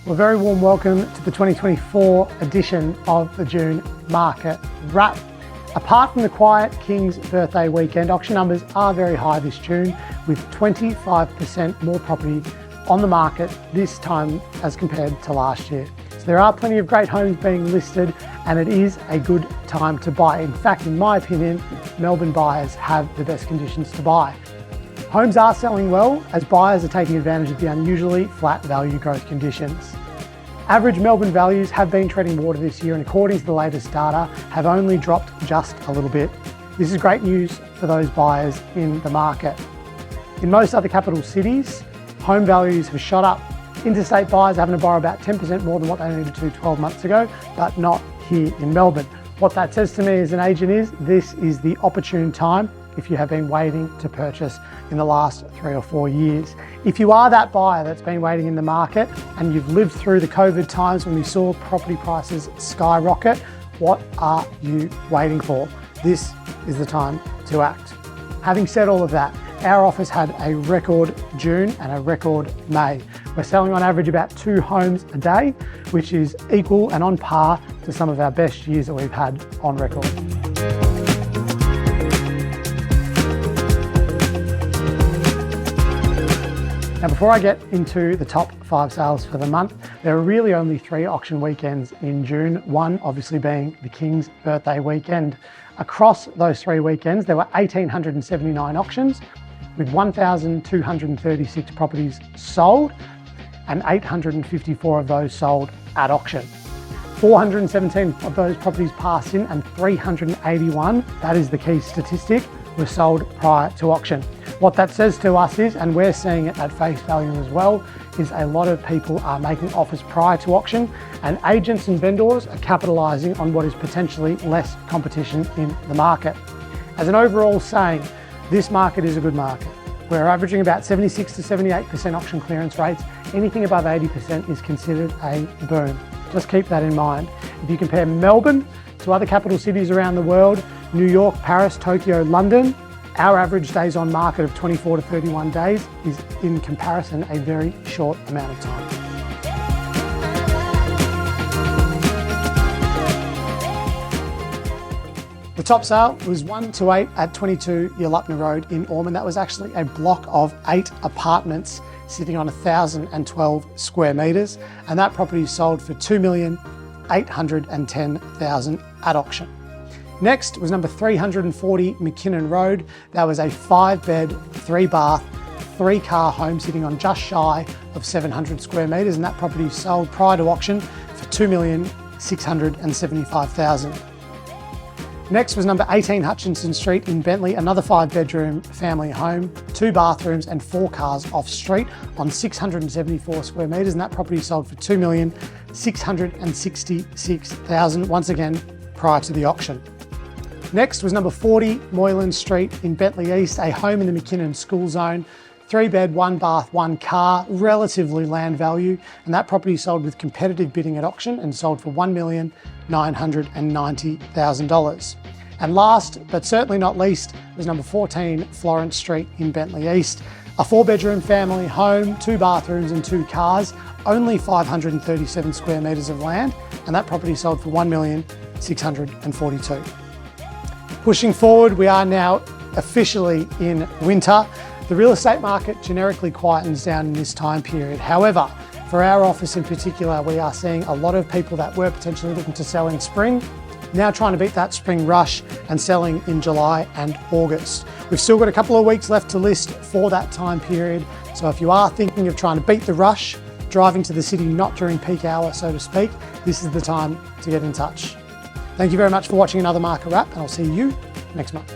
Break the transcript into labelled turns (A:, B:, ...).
A: Well, a very warm welcome to the 2024 edition of the June Market Wrap. Apart from the quiet King's birthday weekend, auction numbers are very high this June, with 25% more property on the market this time as compared to last year. So there are plenty of great homes being listed, and it is a good time to buy. In fact, in my opinion, Melbourne buyers have the best conditions to buy. Homes are selling well as buyers are taking advantage of the unusually flat value growth conditions. Average Melbourne values have been treading water this year, and according to the latest data, have only dropped just a little bit. This is great news for those buyers in the market. In most other capital cities, home values have shot up. Interstate buyers are having to borrow about 10% more than what they needed to 12 months ago, but not here in Melbourne. What that says to me as an agent is, this is the opportune time if you have been waiting to purchase in the last 3 or 4 years. If you are that buyer that's been waiting in the market and you've lived through the COVID times when we saw property prices skyrocket, what are you waiting for? This is the time to act. Having said all of that, our office had a record June and a record May. We're selling on average about 2 homes a day, which is equal and on par to some of our best years that we've had on record. Now, before I get into the top 5 sales for the month, there are really only 3 auction weekends in June, one obviously being the King's birthday weekend. Across those 3 weekends, there were 1,879 auctions, with 1,236 properties sold, and 854 of those sold at auction. 417 of those properties passed in, and 381, that is the key statistic, were sold prior to auction. What that says to us is, and we're seeing it at face value as well, is a lot of people are making offers prior to auction, and agents and vendors are capitalising on what is potentially less competition in the market. As an overall saying, this market is a good market. We're averaging about 76 to 78% auction clearance rates. Anything above 80% is considered a boom. Just keep that in mind. If you compare Melbourne to other capital cities around the world, New York, Paris, Tokyo, London, our average days on market of 24 to 31 days is in comparison a very short amount of time. The top sale was 1 to 8 at 22 Yulupna Road in Ormond. That was actually a block of 8 apartments sitting on 1,012 square metres, and that property sold for $2,810,000 at auction. Next was number 340 McKinnon Road. That was a 5-bed, 3-bath, 3-car home sitting on just shy of 700 square metres, and that property sold prior to auction for $2,675,000. Next was number 18 Hutchinson Street in Bentleigh, another 5-bedroom family home, 2 bathrooms and 4 cars off street on 674 square metres, and that property sold for $2,666,000, once again prior to the auction. Next was number 40 Moylan Street in Bentleigh East, a home in the McKinnon school zone, 3-bed, 1-bath, 1-car, relatively land value, and that property sold with competitive bidding at auction and sold for $1,990,000. And last, but certainly not least, was number 14 Florence Street in Bentleigh East, a 4-bedroom family home, 2 bathrooms and 2 cars, only 537 square metres of land, and that property sold for $1,642,000. Pushing forward, we are now officially in winter. The real estate market generically quietens down in this time period. However, for our office in particular, we are seeing a lot of people that were potentially looking to sell in spring, now trying to beat that spring rush and selling in July and August. We've still got a couple of weeks left to list for that time period. So if you are thinking of trying to beat the rush, driving to the city not during peak hour, so to speak, this is the time to get in touch. Thank you very much for watching another Market Wrap, and I'll see you next month.